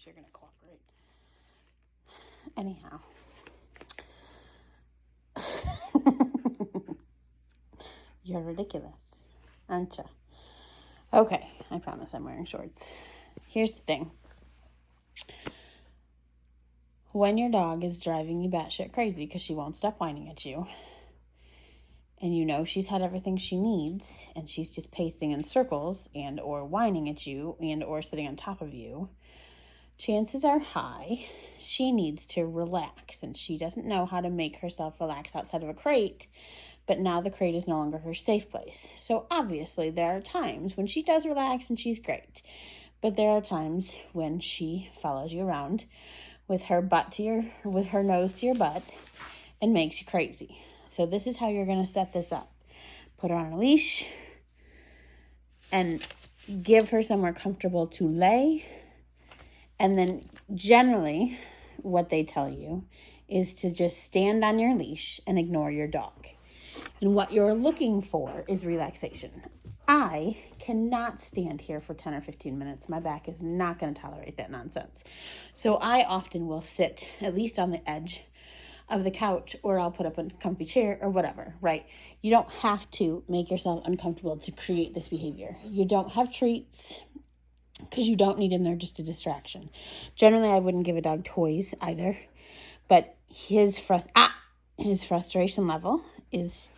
you're going to cooperate. Anyhow. You're ridiculous, aren't you? Okay, I promise I'm wearing shorts. Here's the thing. When your dog is driving you batshit crazy because she won't stop whining at you, and you know she's had everything she needs, and she's just pacing in circles and or whining at you and or sitting on top of you, chances are high she needs to relax, and she doesn't know how to make herself relax outside of a crate, but now the crate is no longer her safe place. So obviously there are times when she does relax and she's great, but there are times when she follows you around with her nose to your butt and makes you crazy. So this is how you're going to set this up. Put her on a leash and give her somewhere comfortable to lay. And then generally what they tell you is to just stand on your leash and ignore your dog. And what you're looking for is relaxation. I cannot stand here for 10 or 15 minutes. My back is not going to tolerate that nonsense. So I often will sit at least on the edge of the couch, or I'll put up a comfy chair or whatever, right? You don't have to make yourself uncomfortable to create this behavior. You don't have treats because you don't need in there just a distraction. Generally, I wouldn't give a dog toys either, but his frustration level is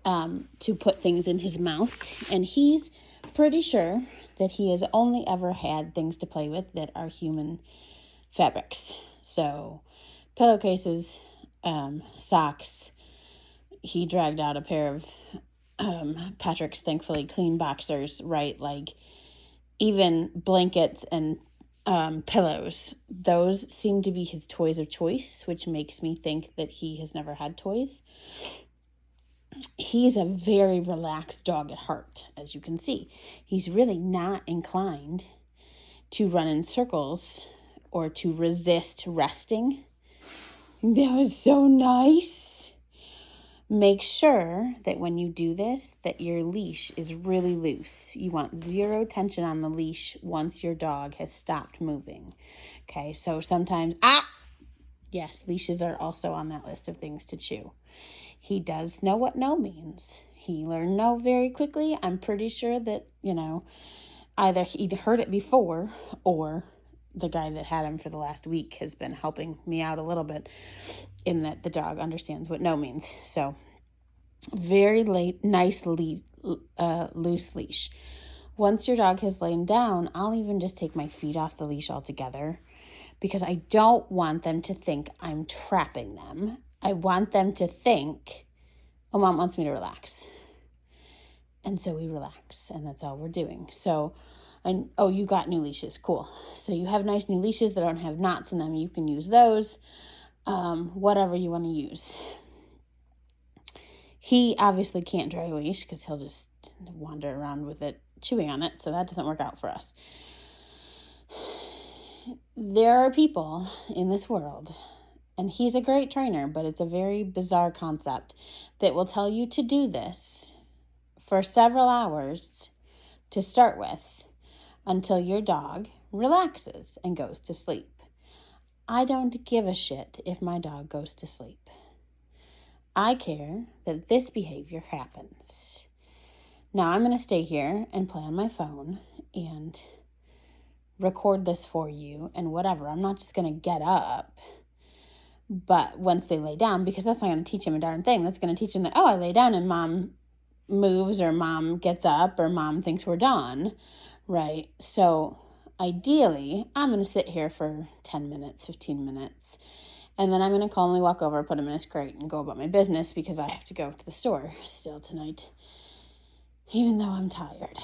to put things in his mouth, and he's pretty sure that he has only ever had things to play with that are human fabrics. So pillowcases, socks. He dragged out a pair of Patrick's thankfully clean boxers, right? Like even blankets and pillows. Those seem to be his toys of choice, which makes me think that he has never had toys. He's a very relaxed dog at heart, as you can see. He's really not inclined to run in circles or to resist resting. That was so nice. Make sure that when you do this, that your leash is really loose. You want zero tension on the leash once your dog has stopped moving. Okay, so sometimes, yes, leashes are also on that list of things to chew. He does know what no means. He learned no very quickly. I'm pretty sure that, either he'd heard it before or the guy that had him for the last week has been helping me out a little bit in that the dog understands what no means. So very nice loose leash. Once your dog has lain down, I'll even just take my feet off the leash altogether because I don't want them to think I'm trapping them. I want them to think, oh, Mom wants me to relax. And so we relax, and that's all we're doing. So, you got new leashes. Cool. So you have nice new leashes that don't have knots in them. You can use those, whatever you want to use. He obviously can't drag a leash because he'll just wander around with it, chewing on it. So that doesn't work out for us. There are people in this world, and he's a great trainer, but it's a very bizarre concept that will tell you to do this for several hours to start with until your dog relaxes and goes to sleep. I don't give a shit if my dog goes to sleep. I care that this behavior happens. Now I'm going to stay here and play on my phone and record this for you and whatever. I'm not just going to get up. But once they lay down, because that's not going to teach him a darn thing. That's going to teach him that, I lay down and Mom moves or Mom gets up or Mom thinks we're done, right? So ideally, I'm going to sit here for 10 minutes, 15 minutes, and then I'm going to calmly walk over, put him in his crate, and go about my business because I have to go to the store still tonight, even though I'm tired.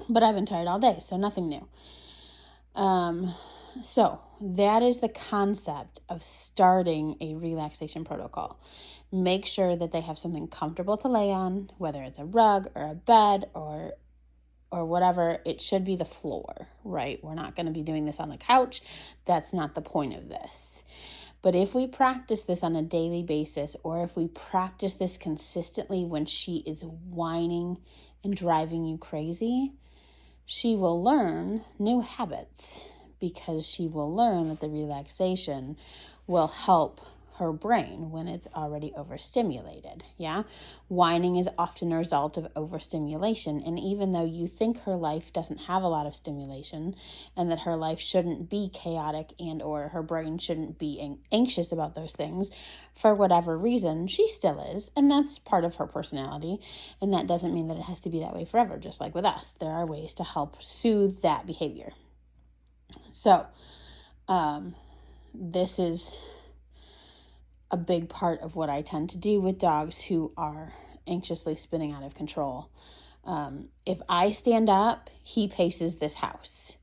But I've been tired all day, so nothing new. So that is the concept of starting a relaxation protocol. Make sure that they have something comfortable to lay on, whether it's a rug or a bed or whatever. It should be the floor, right? We're not going to be doing this on the couch. That's not the point of this. But if we practice this on a daily basis, or if we practice this consistently when she is whining and driving you crazy, she will learn new habits because she will learn that the relaxation will help her brain when it's already overstimulated. Yeah. Whining is often a result of overstimulation. And even though you think her life doesn't have a lot of stimulation and that her life shouldn't be chaotic and or her brain shouldn't be anxious about those things, for whatever reason, she still is. And that's part of her personality. And that doesn't mean that it has to be that way forever. Just like with us, there are ways to help soothe that behavior. So, this is a big part of what I tend to do with dogs who are anxiously spinning out of control. If I stand up, he paces this house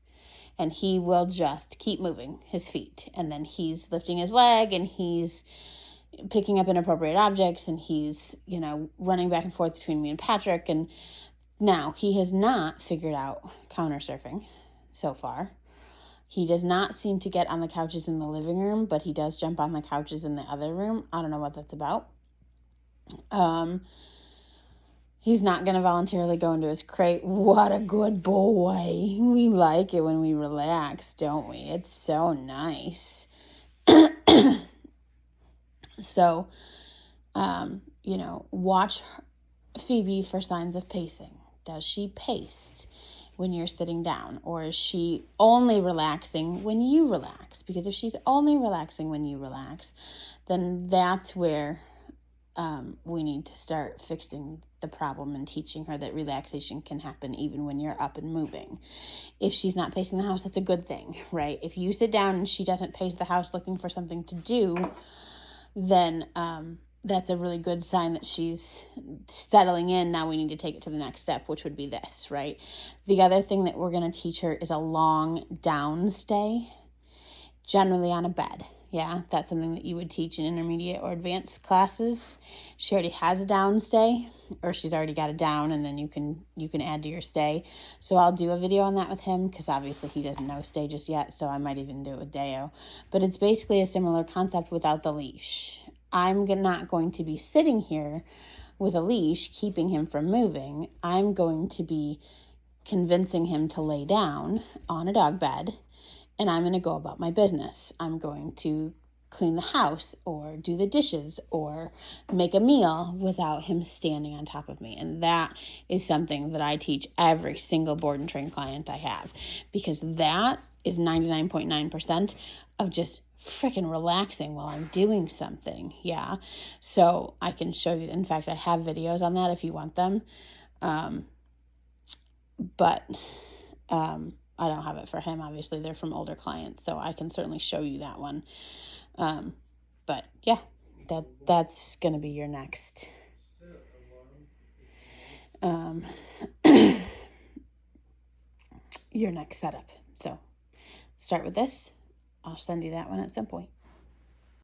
and he will just keep moving his feet. And then he's lifting his leg and he's picking up inappropriate objects and he's, running back and forth between me and Patrick. And now he has not figured out counter surfing so far. He does not seem to get on the couches in the living room, but he does jump on the couches in the other room. I don't know what that's about. He's not going to voluntarily go into his crate. What a good boy. We like it when we relax, don't we? It's so nice. So, watch Phoebe for signs of pacing. Does she pace when you're sitting down, or is she only relaxing when you relax? Because if she's only relaxing when you relax, then that's where we need to start fixing the problem and teaching her that relaxation can happen even when you're up and moving. If she's not pacing the house, that's a good thing, right? If you sit down and she doesn't pace the house looking for something to do, then that's a really good sign that she's settling in. Now we need to take it to the next step, which would be this, right? The other thing that we're going to teach her is a long down stay, generally on a bed. Yeah, that's something that you would teach in intermediate or advanced classes. She already has a down stay, or she's already got it down, and then you can add to your stay. So I'll do a video on that with him, because obviously he doesn't know stay just yet, so I might even do it with Deo. But it's basically a similar concept without the leash. I'm not going to be sitting here with a leash, keeping him from moving. I'm going to be convincing him to lay down on a dog bed, and I'm going to go about my business. I'm going to clean the house or do the dishes or make a meal without him standing on top of me. And that is something that I teach every single board and train client I have, because that is 99.9% of just freaking relaxing while I'm doing something. Yeah. So I can show you. In fact, I have videos on that if you want them. But I don't have it for him. Obviously, they're from older clients, so I can certainly show you that one. But yeah, that's going to be your next your next setup. So start with this. I'll send you that one at some point.